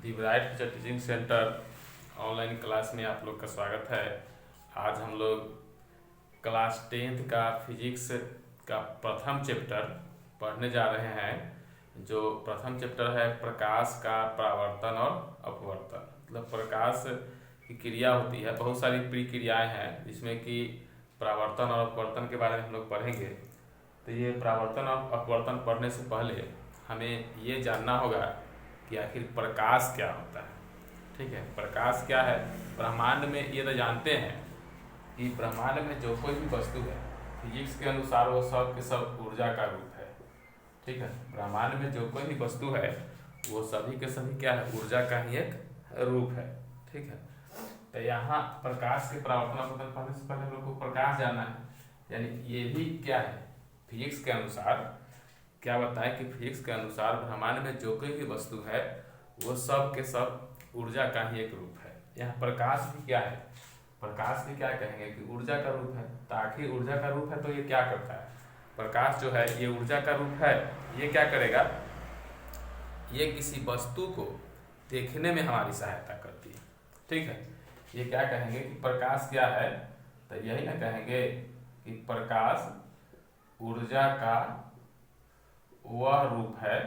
दी bright teacher teaching centre online class में आप लोग का स्वागत है। आज हम लोग क्लास 10th का फिजिक्स का प्रथम चैप्टर पढ़ने जा रहे हैं। जो प्रथम चैप्टर है प्रकाश का परावर्तन और अपवर्तन। मतलब प्रकाश की क्रिया होती है, बहुत सारी प्रक्रियाएं हैं जिसमें कि परावर्तन और अपवर्तन के बारे में हम लोग पढ़ेंगे। तो ये परावर्तन और अपवर्तन पढ़ने से पहले हमें ये जानना होगा कि आखिर प्रकाश क्या होता है। ठीक है, प्रकाश क्या है। ब्रह्मांड में ये तो जानते हैं कि ब्रह्मांड में जो कोई भी वस्तु है फिजिक्स के अनुसार वो सब के सब ऊर्जा का रूप है। ठीक है, ब्रह्मांड में जो कोई भी वस्तु है वो सभी के सभी क्या है, ऊर्जा का ही एक रूप है। ठीक है, तो यहाँ प्रकाश के परावर्तन अपवर्तन पढ़ने से पहले हम लोग को प्रकाश जानना है, यानी ये भी क्या है, फिजिक्स के अनुसार क्या बताएं कि फिजिक्स के अनुसार ब्रह्मांड में जो कोई भी वस्तु है वो सब के सब ऊर्जा का ही एक रूप है। यहाँ प्रकाश भी क्या है, प्रकाश भी क्या कहेंगे कि ऊर्जा का रूप है। तो आखिर ऊर्जा का रूप है तो ये क्या करता है, प्रकाश जो है ये ऊर्जा का रूप है। ये क्या करेगा, ये किसी वस्तु को देखने में हमारी सहायता करती है। ठीक है, ये क्या कहेंगे कि प्रकाश क्या है, तो यही ना कहेंगे कि प्रकाश ऊर्जा का वह रूप है,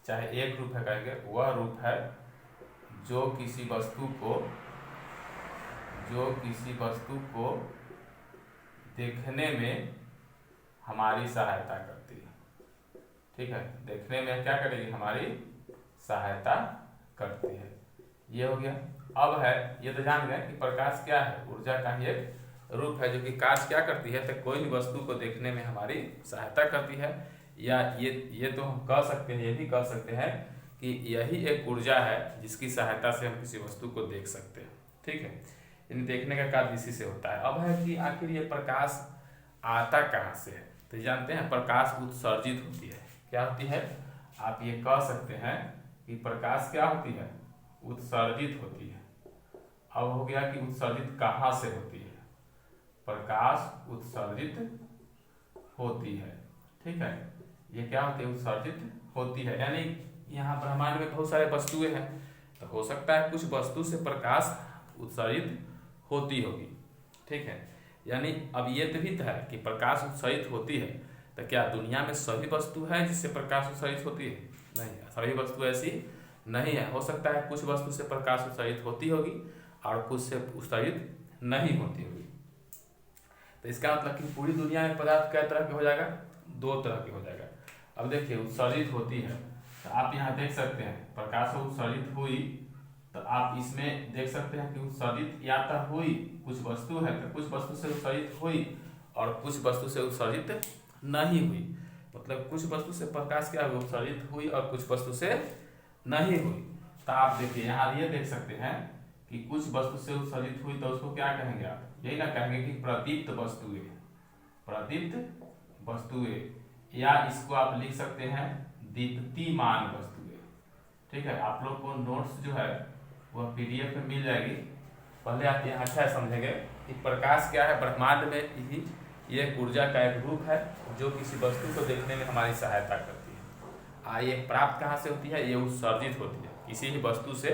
चाहे एक रूप है कहेंगे, वह रूप है जो किसी वस्तु को देखने में हमारी सहायता करती है। ठीक है, देखने में क्या करेगी, हमारी सहायता करती है। ये हो गया। अब है, ये तो जान गए कि प्रकाश क्या है, ऊर्जा का ही एक रूप है जो कि कार्य क्या करती है, तो कोई भी वस्तु को देखने में हमारी सहायता करती है। या ये तो हम कह सकते हैं, ये भी कह सकते हैं कि यही एक ऊर्जा है जिसकी सहायता से हम किसी वस्तु को देख सकते हैं। ठीक है, इन देखने का कार्य इसी से होता है। अब है कि आखिर ये प्रकाश आता कहाँ से है, तो जानते हैं प्रकाश उत्सर्जित होती है। क्या होती है, आप ये कह सकते हैं कि प्रकाश क्या होती है, उत्सर्जित होती है। अब हो गया कि उत्सर्जित कहाँ से होती है, प्रकाश उत्सर्जित होती है। ठीक है, ये क्या होती है, उत्सर्जित होती है। यानी यहाँ ब्रह्मांड में बहुत सारे वस्तुएं हैं, तो हो सकता है कुछ वस्तु से प्रकाश उत्सर्जित होती होगी। ठीक है, यानी अब ये तो भी है कि प्रकाश उत्सर्जित होती है, तो क्या दुनिया में सभी वस्तु है जिससे प्रकाश उत्सर्जित होती है? नहीं, सभी वस्तु ऐसी नहीं है। हो सकता है कुछ वस्तु से प्रकाश उत्सर्जित होती होगी और कुछ से उत्सर्जित नहीं होती होगी। तो इसका मतलब कि पूरी दुनिया में पदार्थ कै तरह के हो जाएगा, दो तरह के हो जाएगा। अब देखिए, उत्सर्जित होती है तो आप यहाँ देख सकते हैं प्रकाश उत्सर्जित हुई, तो आप इसमें देख सकते हैं कि उत्सर्जित या तो हुई, कुछ वस्तु है तो कुछ वस्तु से उत्सर्जित हुई और कुछ वस्तु से उत्सर्जित नहीं हुई। मतलब कुछ वस्तु से प्रकाश क्या हुई, उत्सर्जित हुई और कुछ वस्तु से नहीं हुई। तो आप देखिए यहाँ ये देख सकते हैं कि कुछ वस्तु से उत्सर्जित हुई तो उसको क्या कहेंगे आप, यही ना कहेंगे कि प्रदीप्त वस्तुएं, प्रदीप्त वस्तुएं, या इसको आप लिख सकते हैं दीप्तिमान वस्तुएं। ठीक है, आप लोग को नोट्स जो है वह PDF में मिल जाएगी। पहले आप यहाँ अच्छा समझेंगे कि प्रकाश क्या है, ब्रह्मांड में ही ये ऊर्जा का एक रूप है जो किसी वस्तु को देखने में हमारी सहायता करती है। ये प्राप्त कहाँ से होती है, ये उत्सर्जित होती है, किसी भी वस्तु से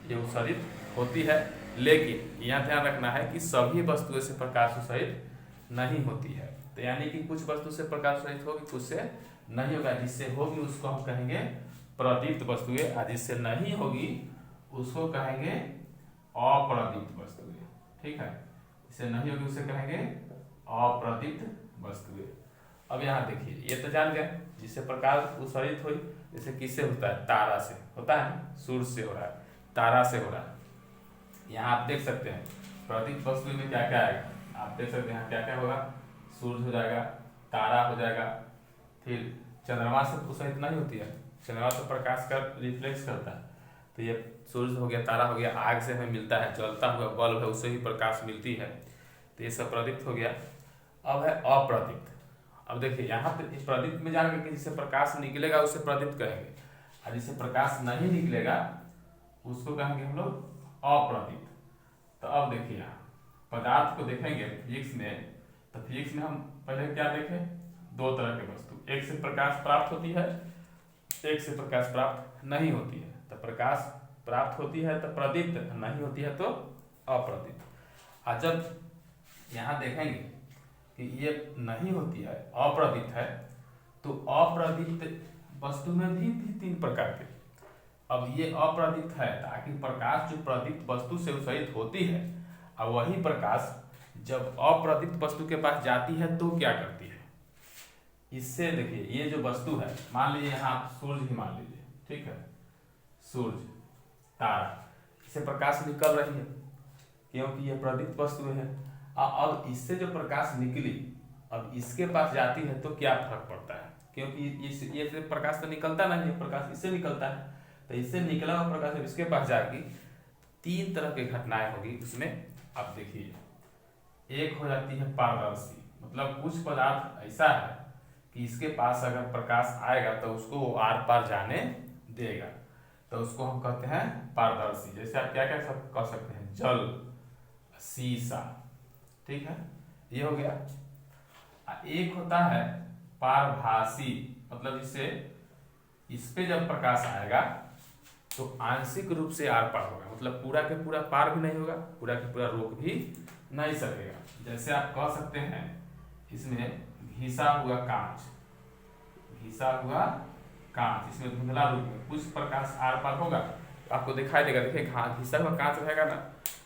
ये उत्सर्जित होती है। लेकिन यहाँ ध्यान रखना है कि सभी वस्तुओं से प्रकाश उत्सर्जित नहीं होती है। तो यानी कि कुछ वस्तु से प्रकाश उत्सर्जित होगी, कुछ से नहीं होगा। जिससे होगी उसको हम कहेंगे प्रदीप्त वस्तुएं, और जिससे नहीं होगी उसको कहेंगे अप्रदीप्त वस्तुएं। ठीक है, जिससे नहीं होगी उसे कहेंगे अप्रदीप्त वस्तुएं। अब यहाँ देखिए, ये तो जान गए जिससे प्रकाश उत्सर्जित हुई, जैसे किससे होता है, तारा से होता है, सूर्य से हो रहा है, तारा से हो रहा है। यहाँ आप देख सकते हैं प्रदीप्त वस्तु में क्या क्या आएगा, आप देख सकते हैं यहाँ क्या क्या होगा, सूर्य हो जाएगा, तारा हो जाएगा, फिर चंद्रमा से उत्सर्जित नहीं होती है, चंद्रमा से प्रकाश का रिफ्लेक्स करता है, तो ये सूर्य हो गया, तारा हो गया, आग से हमें मिलता है, जलता हुआ बल्ब है उससे भी प्रकाश मिलती है, तो ये सब प्रदीप्त हो गया। अब है अप्रदीप्त। अब देखिए यहाँ पे प्रदीप्त में जान कि जिससे प्रकाश निकलेगा उसे प्रदीप्त कहेंगे, और जिससे प्रकाश नहीं निकलेगा उसको कहेंगे हम लोग अप्रदीप्त। तो अब देखिए यहाँ पदार्थ को देखेंगे फिजिक्स में, तो फिजिक्स में हम पहले क्या देखें, दो तरह के वस्तु, एक से प्रकाश प्राप्त होती है, एक से प्रकाश प्राप्त नहीं होती है। तो प्रकाश प्राप्त होती है तो प्रदीप्त, नहीं होती है तो अप्रदीप्त। और जब यहाँ देखेंगे कि ये नहीं होती है, अप्रदीप्त है, तो अप्रदीप्त वस्तु में भी 3 प्रकार के। अब ये अप्रदीप्त है ताकि प्रकाश जो प्रदीप्त वस्तु से उत्सर्जित होती है, और वही प्रकाश जब अप्रदीप्त वस्तु के पास जाती है तो क्या करती है, इससे देखिए ये जो वस्तु है, मान लीजिए यहाँ सूर्य ही मान लीजिए, ठीक है, सूर्य, तारा, इससे प्रकाश निकल रही है क्योंकि ये प्रदीप्त वस्तु है। अब इससे जो प्रकाश निकली, अब इसके पास जाती है तो क्या फर्क पड़ता है, क्योंकि ये से प्रकाश तो निकलता नहीं है, प्रकाश इससे निकलता है, तो इससे निकला हुआ प्रकाश इसके पास जाएगी, 3 तरह की घटनाएं होगी उसमें। अब देखिए, एक हो जाती है पारदर्शी, मतलब कुछ पदार्थ ऐसा है कि इसके पास अगर प्रकाश आएगा तो उसको वो आर पार जाने देगा, तो उसको हम कहते हैं पारदर्शी। जैसे आप क्या क्या कह सकते हैं, जल, शीशा, ठीक है, ये हो गया। एक होता है पारभासी, मतलब जिससे इस पे जब प्रकाश आएगा तो आंशिक रूप से आर पार होगा, मतलब पूरा के पूरा पार भी नहीं होगा, पूरा के पूरा रोक भी नहीं सकेगा। जैसे आप कह सकते हैं इसमें घिसा हुआ कांच, घिसा हुआ कांच, इसमें धुंधला रूप में कुछ प्रकाश आर पार होगा तो आपको दिखाई देगा। देखिए घिसा हुआ कांच रहेगा ना,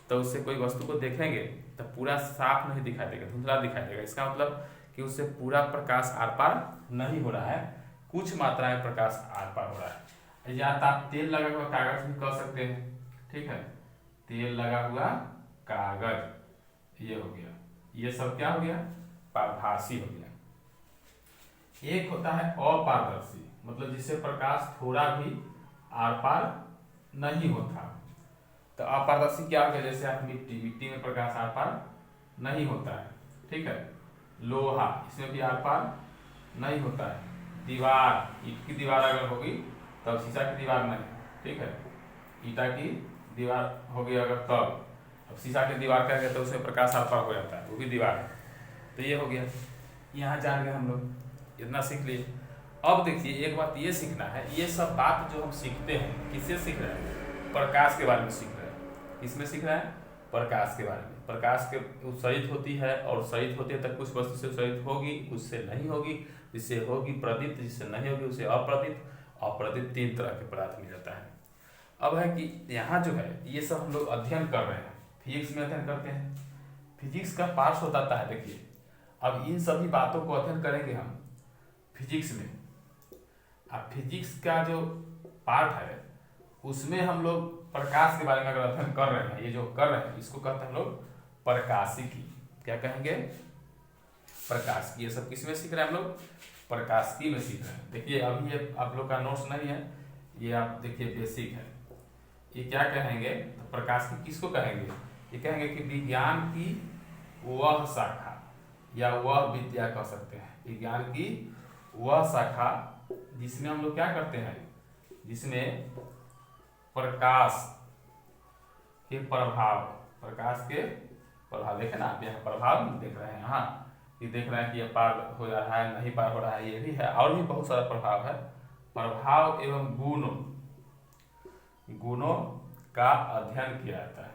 तो उससे कोई वस्तु को देखेंगे तो पूरा साफ नहीं दिखाई देगा, धुंधला दिखाई देगा। इसका मतलब कि उससे पूरा प्रकाश आर पार नहीं हो रहा है, कुछ मात्रा में प्रकाश आर पार हो रहा है। या तो आप तेल लगा हुआ कागज भी कह सकते हैं, ठीक है, तेल लगा हुआ कागज, ये हो गया, ये सब क्या हो गया, पारभासी हो गया। एक होता है अपारदर्शी, मतलब जिससे प्रकाश थोड़ा भी आर पार नहीं होता। तो अपारदर्शी क्या हो गया, जैसे आप मिट्टी में प्रकाश आर पार नहीं होता है, ठीक है, लोहा, इसमें भी आर पार नहीं होता है, दीवार, ईंट की दीवार अगर होगी तब शीशा की दीवार नहीं, ठीक है, ईटा की दीवार होगी अगर तब, अब शीशा की दीवार करेंगे तो उसमें प्रकाश आर पार हो जाता है, वो भी दीवार है। तो ये हो गया, यहाँ जान गए हम लोग, इतना सीख लिए। अब देखिए एक बात ये सीखना है, ये सब बात जो हम सीखते हैं किससे सीख रहे हैं, प्रकाश के बारे में सीख रहे हैं। किसमें सीख रहे हैं, प्रकाश के बारे में। प्रकाश के उत्सर्जित होती है और उत्सर्जित होती है तक कुछ वस्तु से उत्सर्जित होगी, उससे नहीं होगी, जिससे होगी प्रदीप्त, जिससे नहीं होगी उसे अप्रदीप्त। अप्रदीप्त 3 तरह के पदार्थ मिल जाता है। अब है कि यहाँ जो है ये सब हम लोग अध्ययन कर रहे हैं, फिजिक्स में अध्ययन करते हैं, फिजिक्स का पार्ट होता है। देखिए अब इन सभी बातों को अध्ययन करेंगे हम फिजिक्स में। अब फिजिक्स का जो पार्ट है उसमें हम लोग प्रकाश के बारे में अगर अध्ययन कर रहे हैं, ये जो कर रहे हैं इसको कहते हैं हम लोग प्रकाशिकी। क्या कहेंगे, प्रकाशिकी। ये सब किस में सीख रहे हैं हम लोग, प्रकाशिकी में सीख रहे हैं। देखिए अभी ये आप लोग का नोट्स नहीं है, ये आप देखिए बेसिक है। ये क्या कहेंगे, तो प्रकाशिकी किसको कहेंगे, ये कहेंगे कि विज्ञान की वह शाखा या वह विद्या कह सकते हैं, विज्ञान की वह शाखा जिसमें हम लोग क्या करते हैं, जिसमें प्रकाश के प्रभाव, प्रकाश के प्रभाव, देखे ना आप यहाँ प्रभाव देख रहे हैं, हाँ ये देख रहे हैं कि ये पार हो रहा है, नहीं पार हो रहा है, ये भी है, और भी बहुत सारा प्रभाव है। प्रभाव एवं गुणों का अध्ययन किया जाता है,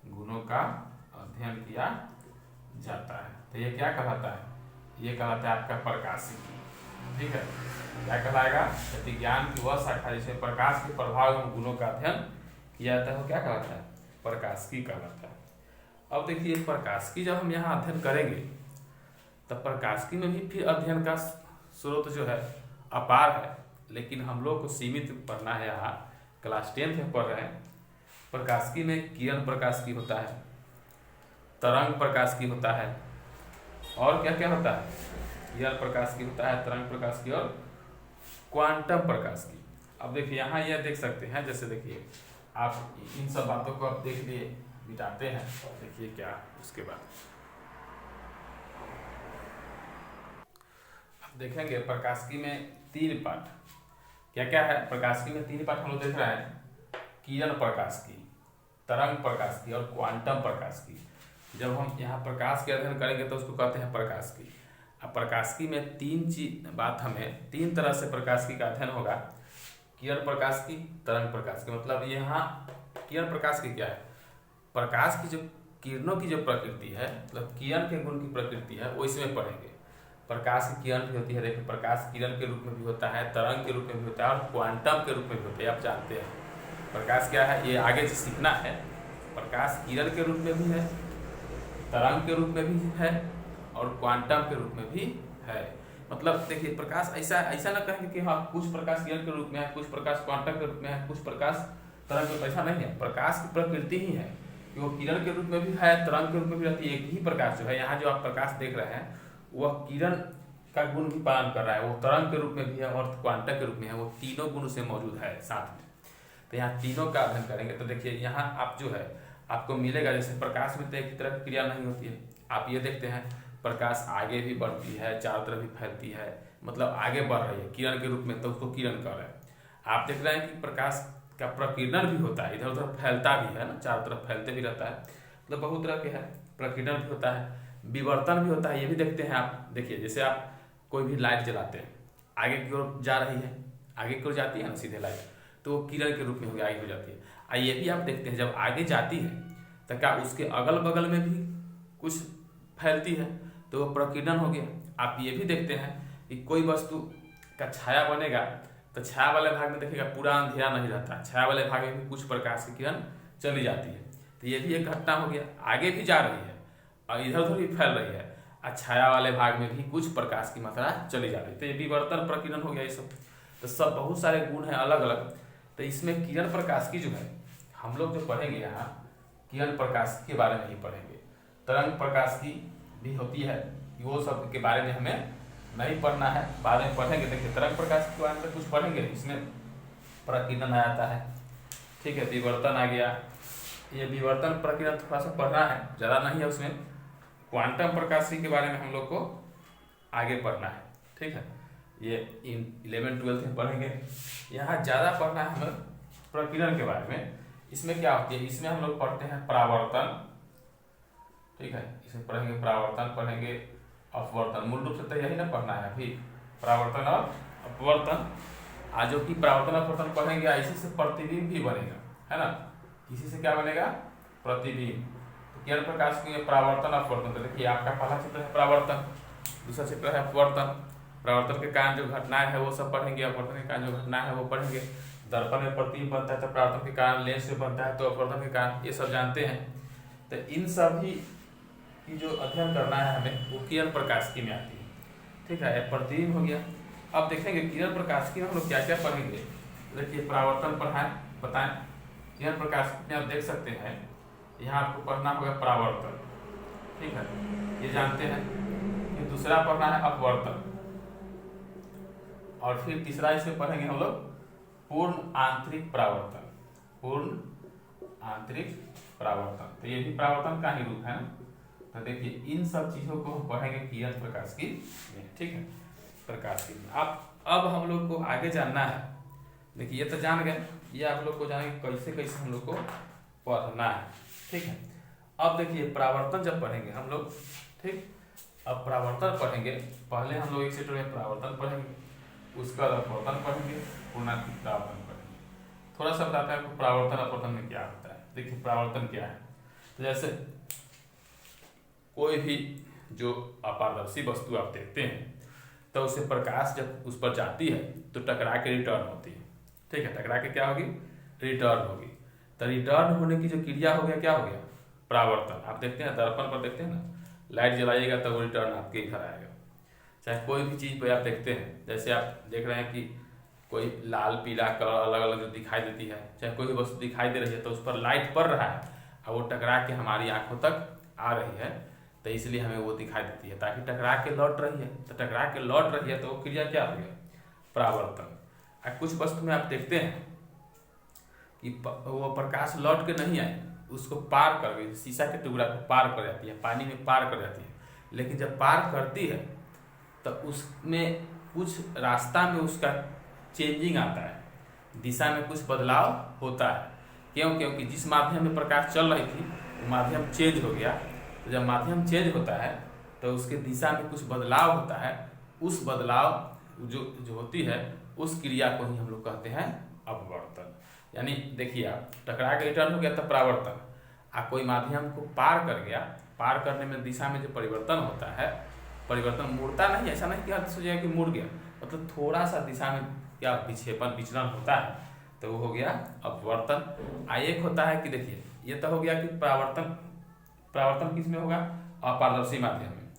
गुणों का अध्ययन किया जाता है। तो ये क्या कहलाता है, ये कहलाता है आपका प्रकाशिकी। ठीक है, क्या कहलाएगा, विज्ञान की वह शाखा जिसमें प्रकाश के प्रभाव एवं गुणों का अध्ययन किया जाता है वो क्या कहलाता है, प्रकाशिकी कहलाता है। अब देखिए प्रकाशिकी जब हम यहाँ अध्ययन करेंगे तब प्रकाशिकी में भी फिर अध्ययन का स्रोत जो है अपार है, लेकिन हम लोग को सीमित पढ़ना है। यहाँ क्लास 10th में पढ़ रहे हैं। प्रकाशिकी में किरण प्रकाशिकी होता है, तरंग प्रकाशिकी होता है, और क्या क्या होता है, किरण प्रकाशिकी होता है, तरंग प्रकाशिकी और क्वांटम प्रकाशिकी। अब देखिए यहाँ यह देख सकते हैं, जैसे देखिए आप इन सब बातों को आप देख लिए मिटाते हैं, देखिए क्या उसके बाद अब देखेंगे प्रकाशिकी में 3 पाठ क्या क्या है। प्रकाशिकी में 3 पाठ हम लोग देख रहे हैं, किरण प्रकाशिकी, तरंग प्रकाशिकी और क्वांटम प्रकाशिकी। जब हम यहाँ प्रकाश के अध्ययन करेंगे तो उसको कहते हैं प्रकाशिकी। अब प्रकाशिकी में 3 बात हमें 3 तरह से प्रकाशिकी का अध्ययन होगा। किरण प्रकाश की, तरंग प्रकाश की। मतलब यहाँ किरण प्रकाश की क्या है, प्रकाश की जो किरणों की जो प्रकृति है, मतलब किरण के गुण की प्रकृति है, वो इसमें पढ़ेंगे। प्रकाश की किरण भी होती है, देखिए प्रकाश किरण के रूप में भी होता है, तरंग के रूप में भी होता है और क्वांटम के रूप में भी होता है। आप जानते हैं प्रकाश क्या है, ये आगे से सीखना है। प्रकाश किरण के रूप में भी है, तरंग के रूप में भी है और क्वांटम के रूप में भी है। मतलब देखिए प्रकाश ऐसा ना कहेंगे कि हाँ कुछ प्रकाश किरण के रूप में है, कुछ प्रकाश क्वांटम के रूप में है, कुछ प्रकाश तरंग के, ऐसा नहीं है। प्रकाश की प्रकृति ही है कि वो किरण के रूप में भी है, तरंग के रूप में भी रहती है। एक ही प्रकाश जो है, यहाँ जो आप प्रकाश देख रहे हैं वह किरण का गुण भी पालन कर रहा है, वो तरंग के रूप में भी है और क्वांटम के रूप में है, वो तीनों गुण से मौजूद है साथ में। तो यहाँ तीनों का अध्ययन करेंगे। तो देखिए यहाँ आप जो है आपको मिलेगा, जैसे प्रकाश में तो एक तरह की क्रिया नहीं होती है। आप ये देखते हैं प्रकाश आगे भी बढ़ती है, चारों तरफ भी फैलती है, मतलब आगे बढ़ रही है किरण के रूप में, तो उसको किरण कह रहे हैं। आप देख रहे हैं कि प्रकाश का प्रकीर्णन भी होता है, इधर उधर फैलता भी है ना, चारों तरफ फैलते भी रहता है, मतलब बहुत तरह के है। प्रकीर्णन भी होता है, विवर्तन भी होता है, ये भी देखते हैं आप। देखिए जैसे आप कोई भी लाइट जलाते हैं, आगे की ओर जा रही है, आगे की ओर जाती है ना सीधे लाइट, तो वो किरण के रूप में आगे हो जाती है। ये भी आप देखते हैं जब आगे जाती है तो क्या उसके अगल बगल में भी कुछ फैलती है, तो वो प्रकीर्णन हो गया। आप ये भी देखते हैं कि कोई वस्तु का छाया बनेगा तो छाया वाले भाग में देखिएगा पूरा अंधेरा नहीं रहता, छाया वाले भाग में भी कुछ प्रकाश की किरण चली जाती है। तो ये भी एक घटना हो गया, आगे भी जा रही है और इधर उधर भी फैल रही है और छाया वाले भाग में भी कुछ प्रकाश की मात्रा चली जा रही है। तो ये विवर्तन प्रकीर्णन हो गया। ये सब तो सब बहुत सारे गुण हैं अलग अलग। तो इसमें किरण प्रकाश की जो है हम लोग जो पढ़ेंगे, यहाँ किरण प्रकाश के बारे में ही पढ़ेंगे। तरंग प्रकाश की भी होती है, वो सब के बारे में हमें नहीं पढ़ना है, बाद में पढ़ेंगे। देखिए तरंग प्रकाश के बारे में कुछ पढ़ेंगे, इसमें प्रकीर्णन आ जाता है, ठीक है, विवर्तन आ गया। ये विवर्तन प्रकीर्णन थोड़ा सा पढ़ना है, ज़्यादा नहीं है उसमें। क्वांटम प्रकाश के बारे में हम लोग को आगे पढ़ना है, ठीक है, ये 11th-12th में पढ़ेंगे। यहाँ ज़्यादा पढ़ना है हमें प्रकीर्णन के बारे में। इसमें क्या होती है, इसमें हम लोग पढ़ते हैं परावर्तन, ठीक है, इसमें पढ़ेंगे परावर्तन, पढ़ेंगे अपवर्तन। मूल रूप से तो यही ना पढ़ना है अभी, परावर्तन और अपवर्तन। आज जो कि परावर्तन अपवर्तन पढ़ेंगे, इसी से प्रतिबिंब भी बनेगा, है ना, इसी से क्या बनेगा, प्रतिबिंब। तो किरण प्रकाश की परावर्तन अपवर्तन। तो देखिए आपका पहला चित्र है परावर्तन, दूसरा चित्र है अपवर्तन। परावर्तन के कारण जो घटनाएं है वो सब पढ़ेंगे, अपवर्तन के कारण जो घटनाएं है वो पढ़ेंगे। दर्पण में प्रतिबिंब बनता है तो परावर्तन के कारण लेंस में बनता है तो अपवर्तन के कारण, ये सब जानते हैं। तो इन सभी की जो अध्ययन करना है हमें वो किरण प्रकाश की में आती है, ठीक है। प्रतिबिंब हो गया। अब देखेंगे किरण प्रकाश की हम लोग क्या क्या पढ़ेंगे। देखिए परावर्तन पढ़ाएं, बताएं। किरण प्रकाश में आप देख सकते हैं, यहाँ आपको पढ़ना होगा परावर्तन, ठीक है, ये जानते हैं। फिर दूसरा पढ़ना है अपवर्तन और फिर तीसरा इसमें पढ़ेंगे हम लोग पूर्ण आंतरिक परावर्तन, पूर्ण आंतरिक परावर्तन। तो ये भी परावर्तन का ही रूप है ना। तो देखिए इन सब चीजों को हम पढ़ेंगे किरण प्रकाश की, ठीक है, प्रकाश की। अब हम लोग को आगे जानना है। देखिए ये तो जान गए, ये आप लोग को जानेंगे कैसे कैसे हम लोग को पढ़ना है, ठीक है। अब देखिए परावर्तन जब पढ़ेंगे हम लोग, ठीक, अब परावर्तन पढ़ेंगे, पहले हम लोग एक सेट में परावर्तन पढ़ेंगे, उसका अपवर्तन पढ़ेंगे, पूर्णांतरिक परावर्तन पढ़ेंगे। थोड़ा सा बताता है परावर्तन अपवर्तन में क्या होता है। देखिए परावर्तन क्या है, तो जैसे कोई भी जो अपारदर्शी वस्तु आप देखते हैं तो उसे प्रकाश जब उस पर जाती है तो टकरा के रिटर्न होती है, ठीक है, टकरा के क्या होगी, रिटर्न होगी। तो रिटर्न होने की जो क्रिया हो गया, क्या हो गया, परावर्तन। आप देखते हैं दर्पण पर देखते हैं ना, लाइट जलाइएगा तो वो रिटर्न आपके घर आएगा। चाहे कोई भी चीज़ पर आप देखते हैं, जैसे आप देख रहे हैं कि कोई लाल पीला कलर अलग अलग जो दिखाई देती है, चाहे कोई भी वस्तु दिखाई दे रही है तो उस पर लाइट पड़ रहा है और वो टकरा के हमारी आंखों तक आ रही है, तो इसलिए हमें वो दिखाई देती है, ताकि टकरा के लौट रही है। तो टकरा के लौट रही है तो वो क्रिया क्या हो गया, परावर्तन। कुछ वस्तु में आप देखते हैं कि वो प्रकाश लौट के नहीं आए, उसको पार कर गई, शीशा के टुकड़ा को पार कर जाती है, पानी में पार कर जाती है। लेकिन जब पार करती है तो उसमें कुछ रास्ता में उसका चेंजिंग आता है, दिशा में कुछ बदलाव होता है। क्यों, क्योंकि जिस माध्यम में प्रकाश चल रही थी वो माध्यम चेंज हो गया। तो जब माध्यम चेंज होता है तो उसके दिशा में कुछ बदलाव होता है, उस बदलाव जो होती है उस क्रिया को ही हम लोग कहते हैं अपवर्तन। यानी देखिए आप टकरा के रिटर्न हो गया तब परावर्तन, कोई माध्यम को पार कर गया, पार करने में दिशा में जो परिवर्तन होता है, परिवर्तन मुड़ता नहीं, ऐसा नहीं कि अर्थ सोचिए कि मुड़ गया, मतलब थोड़ा सा दिशा में क्या विक्षेपण विचलन होता है, तो वो हो गया अपवर्तन। एक होता है कि देखिए ये तो हो गया कि परावर्तन, परावर्तन किस में होगा, अपारदर्शी माध्यम में,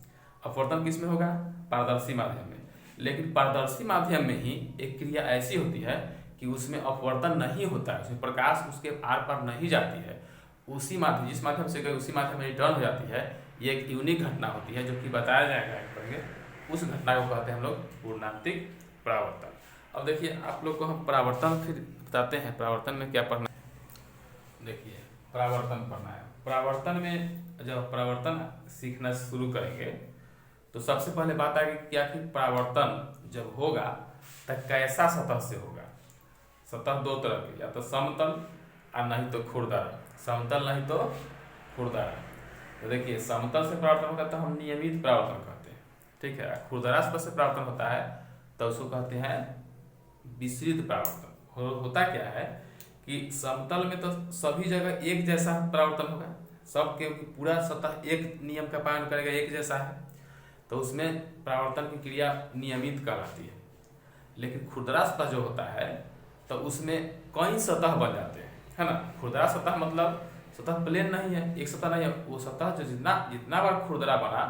अपवर्तन किस में होगा, पारदर्शी माध्यम में। लेकिन पारदर्शी माध्यम में ही एक क्रिया ऐसी होती है कि उसमें अपवर्तन नहीं होता है, उसमें प्रकाश उसके आर पार नहीं जाती है, उसी माध्यम, जिस माध्यम से गए उसी माध्यम में रिटर्न हो जाती है। ये एक यूनिक घटना होती है जो कि बताया जाएगा पढ़ेंगे, उस घटना को कहते हैं हम लोग पूर्णांतिक परावर्तन। अब देखिए आप लोग को हम परावर्तन फिर बताते हैं, परावर्तन में क्या पढ़ना है। देखिए परावर्तन पढ़ना है, परावर्तन में जब परावर्तन सीखना शुरू करेंगे तो सबसे पहले बात आएगी क्या कि परावर्तन जब होगा तो कैसा सतह से होगा। सतह दो तरह की, या तो समतल और नहीं तो खुरदरा, समतल नहीं तो खुरदरा। तो देखिए समतल से परावर्तन होगा तो हम नियमित परावर्तन कहते हैं, ठीक है। खुरदरा से परावर्तन होता है तो उसको कहते हैं विसरित परावर्तन। होता क्या है कि समतल में तो सभी जगह एक जैसा परावर्तन होगा, सब के पूरा सतह एक नियम का पालन करेगा, एक जैसा है, तो उसमें परावर्तन की क्रिया नियमित कहलाती है। लेकिन खुरदरा सतह जो होता है तो उसमें कई सतह बन जाते हैं, है ना। खुरदरा सतह मतलब सतह प्लेन नहीं है, एक सतह नहीं है, वो सतह जो जितना बार खुरदरा बना,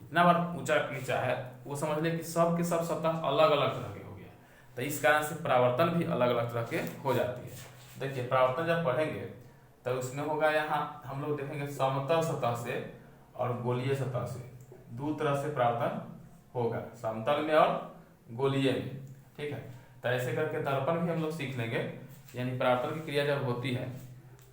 जितना बार ऊंचा नीचा है, वो समझ ले कि सब के सब सतह अलग अलग तरह के हो गया। तो इस कारण से परावर्तन भी अलग अलग तरह के हो जाती है। देखिए परावर्तन जब पढ़ेंगे तो उसमें होगा, यहाँ हम लोग देखेंगे समतल सतह से और गोलीय सतह से दो तरह से परावर्तन होगा, समतल में और गोलीय में, ठीक है। तो ऐसे करके दर्पण भी हम लोग सीख लेंगे। यानी परावर्तन की क्रिया जब होती है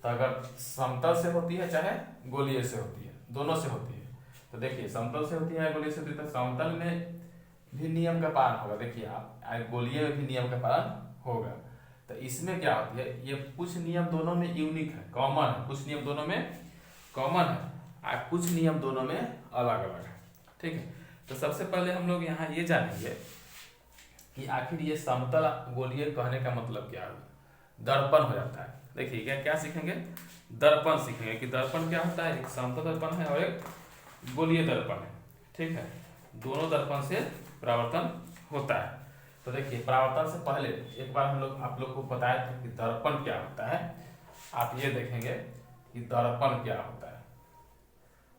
तो अगर समतल से होती है चाहे गोलीय से होती है, दोनों से होती है। तो देखिए समतल से होती है गोलीय से होती है, तो समतल में भी नियम का पालन होगा, देखिए आप गोलीय में भी नियम का पालन होगा। तो इसमें क्या होती है, ये कुछ नियम दोनों में यूनिक है, कॉमन है, कुछ नियम दोनों में कॉमन है और कुछ नियम दोनों में अलग अलग है, ठीक है। तो सबसे पहले हम लोग यहाँ ये जानेंगे कि आखिर ये समतल गोलीय कहने का मतलब क्या है। दर्पण हो जाता है, देखिए क्या क्या सीखेंगे, दर्पण सीखेंगे कि दर्पण क्या होता है, एक समतल दर्पण है और एक गोलीय दर्पण है, ठीक है। दोनों दर्पण से परावर्तन होता है। तो देखिए परावर्तन से पहले एक बार हम लोग आप लोग को बताया था कि दर्पण क्या होता है। आप ये देखेंगे कि दर्पण क्या होता है।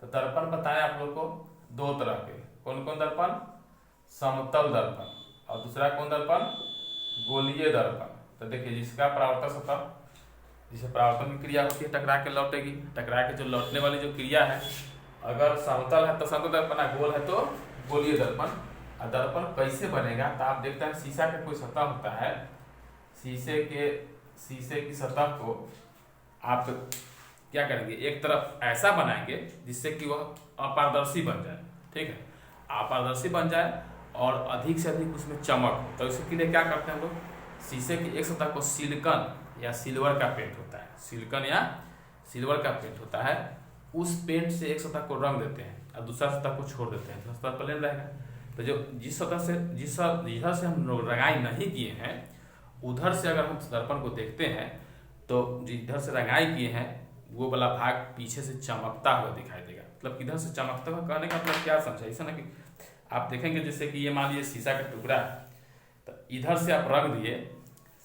तो दर्पण बताया आप लोग को दो तरह के, कौन कौन दर्पण, समतल दर्पण और दूसरा कौन दर्पण, गोलीय दर्पण। तो देखिए जिसका परावर्तन सतह, जिसे परावर्तन की क्रिया होती है टकरा के लौटेगी, टकरा के जो लौटने वाली जो क्रिया है, अगर समतल है तो समतल दर्पण, गोल है तो गोलीय दर्पण। और दर्पण कैसे बनेगा, तो आप देखते हैं शीशा का कोई सतह होता है, शीशे की सतह को आप क्या करेंगे, एक तरफ ऐसा बनाएंगे जिससे कि वह अपारदर्शी बन जाए, ठीक है, अपारदर्शी बन जाए और अधिक से अधिक उसमें चमक हो। तो इसके लिए क्या करते हैं हम लोग, शीशे की एक सतह को सिलिकॉन या सिल्वर का पेंट होता है, सिलिकॉन या सिल्वर का पेंट होता है, उस पेंट से एक सतह को रंग देते हैं और दूसरा सतह को छोड़ देते हैं, तो सतह प्लेन रहेगा। तो जो जिस सतह से जिधर से हम लोग रंगाई नहीं किए हैं उधर से अगर हम दर्पण को देखते हैं तो जिधर से रंगाई किए हैं वो वाला भाग पीछे से चमकता हुआ दिखाई देगा। मतलब किधर से चमकता हुआ कहने का मतलब क्या समझा, ऐसा ना कि आप देखेंगे जैसे कि ये मान लीजिए शीशा का टुकड़ा है, तो इधर से आप रंग दिए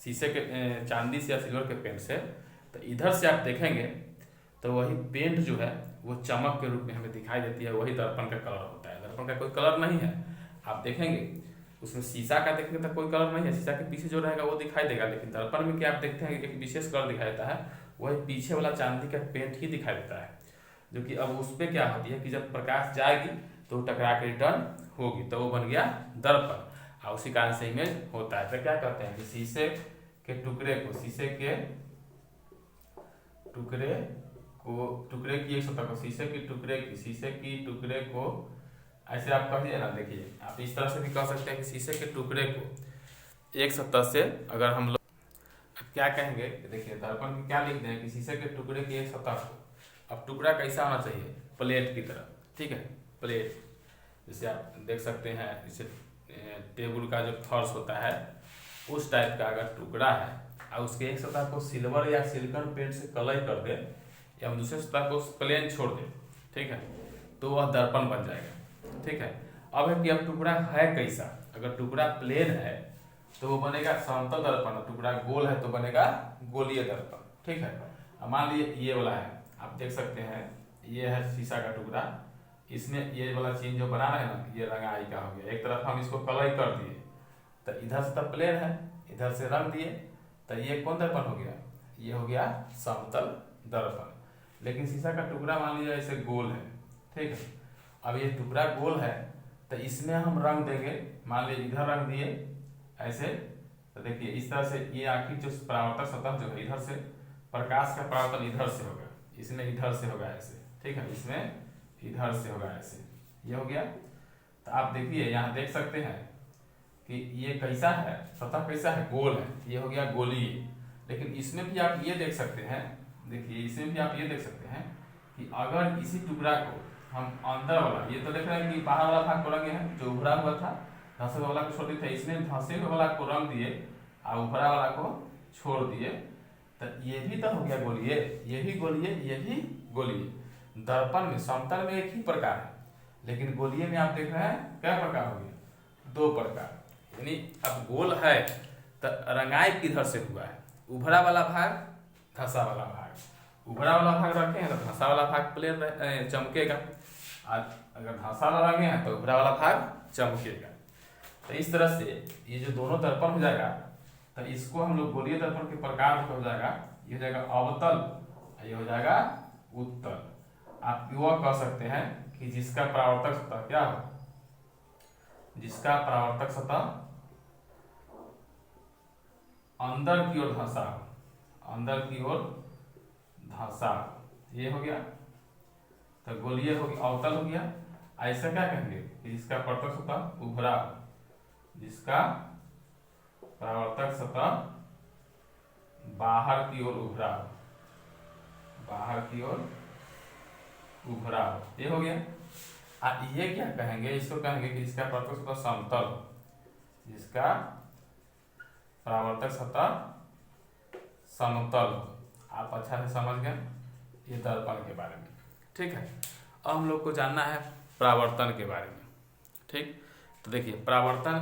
शीशे के चांदी से या सिल्वर के पेंट से, तो इधर से आप देखेंगे तो वही पेंट जो है वो चमक के रूप में हमें दिखाई देती है, वही दर्पण का कलर होता है। दर्पण का कोई कलर नहीं है, आप देखेंगे उसमें शीशा का देखेंगे तो कोई कलर नहीं है, शीशा के पीछे जो रहेगा वो दिखाई देगा, लेकिन दर्पण में क्या आप देखते हैं एक विशेष कलर दिखाई देता है, वही पीछे वाला चांदी का पेंट ही दिखाई देता है, जो कि अब उस पर क्या होती है कि जब प्रकाश जाएगी तो टकरा के रिटर्न होगी, तो वो बन गया दर्पण और उसी कारण से इमेज होता है। तो क्या कहते हैं कि शीशे के टुकड़े को, टुकड़े की एक सतह को, शीशे की टुकड़े को ऐसे आप कहिए ना, देखिए आप इस तरह से भी कह सकते हैं कि शीशे के टुकड़े को एक सतह से अगर हम लोग क्या कहेंगे, देखिए दर्पण में क्या लिखते हैं कि शीशे के टुकड़े की एक सतह को, अब टुकड़ा कैसा होना चाहिए, प्लेट की तरह, ठीक है, प्लेट जैसे आप देख सकते हैं, जैसे टेबल का जो फर्श होता है उस टाइप का अगर टुकड़ा है और उसके एक सतह को सिल्वर या सिलिकॉन पेंट से कलर कर दे या हम दूसरे सतह को प्लेन छोड़ दे, ठीक है, तो वह दर्पण बन जाएगा। ठीक है, अब है कि अब टुकड़ा है कैसा, अगर टुकड़ा प्लेन है तो वो बनेगा समतल दर्पण, टुकड़ा गोल है तो बनेगा गोलीय दर्पण। ठीक है, अब मान लीजिए ये वाला है, आप देख सकते हैं ये है शीशा का टुकड़ा, इसमें ये वाला चीज जो बना रहे हैं ना, ये रंगाई का हो गया, एक तरफ हम इसको कलर कर दिए तो इधर से तब प्लेन है, इधर से रंग दिए तो ये कौन दर्पण हो गया, ये हो गया समतल दर्पण। लेकिन शीशा का टुकड़ा मान लीजिए ऐसे गोल है, ठीक है, अब ये टुकड़ा गोल है तो इसमें हम रंग देंगे, मान लीजिए इधर रंग दिए ऐसे, तो देखिए इस तरह से ये आखिर जो परावर्तक सतह जो है इधर से प्रकाश का परावर्तन इधर से होगा, इसमें इधर से होगा ऐसे, ठीक है, इसमें इधर से होगा ऐसे, ये हो गया। तो आप देखिए यहाँ देख सकते हैं कि ये कैसा है, सतह कैसा है, गोल है, ये हो गया गोलीय। लेकिन इसमें भी आप ये देख सकते हैं, देखिए इसमें भी आप ये देख सकते हैं कि अगर इसी टुकड़ा को हम अंदर वाला, ये तो देख रहे हैं कि बाहर वाला भाग को रंगे हैं, जो उभरा हुआ था धंसे वाला को छोड़ दिए थे, इसमें धंसे वाला को रंग दिए और उभरा वाला को छोड़ दिए, तो ये भी तो हो गया गोलीय, ये भी गोलीय, ये भी गोलीय। दर्पण में समतल में एक ही प्रकार है, लेकिन गोलीय में आप देख रहे हैं क्या प्रकार हो गया, दो प्रकार। यानी अब गोल है तो रंगाई किधर से हुआ है, उभरा वाला भाग धंसा वाला भाग, उभरा वाला भाग रखे हैं तो धंसा वाला भाग प्लेन चमकेगा, और अगर धंसा वाला रंगे हैं तो उभरा वाला भाग चमकेगा। तो इस तरह से ये जो दोनों दर्पण हो जाएगा तो इसको हम लोग गोलीय दर्पण के प्रकार हो जाएगा, ये हो जाएगा अवतल, ये हो जाएगा उत्तल। आप वह कह सकते हैं कि जिसका परावर्तक सतह क्या हो, जिसका परावर्तक सतह अंदर की ओर धंसा हो, अंदर की ओर धंसा, ये हो गया तो गोलीय हो गया, अवतल हो गया। ऐसा क्या कहेंगे कि जिसका परावर्तक सतह उभरा, जिसका परावर्तक सतह बाहर की ओर उभरा, बाहर की ओर उभरा, ये हो गया। ये क्या कहेंगे, इसको कहेंगे कि जिसका परावर्तक सतह समतल, जिसका परावर्तक सतह समतल। आप अच्छा से समझ गए ये दर्पण के बारे में। ठीक है, अब हम लोग को जानना है परावर्तन के बारे में। ठीक, तो देखिए परावर्तन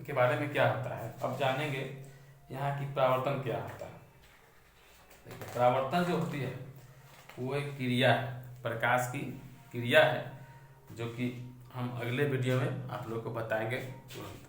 के बारे में क्या होता है, अब जानेंगे यहाँ की परावर्तन क्या होता है। देखिए परावर्तन जो होती है वो एक क्रिया है, प्रकाश की क्रिया है, जो कि हम अगले वीडियो में आप लोग को बताएंगे तुरंत।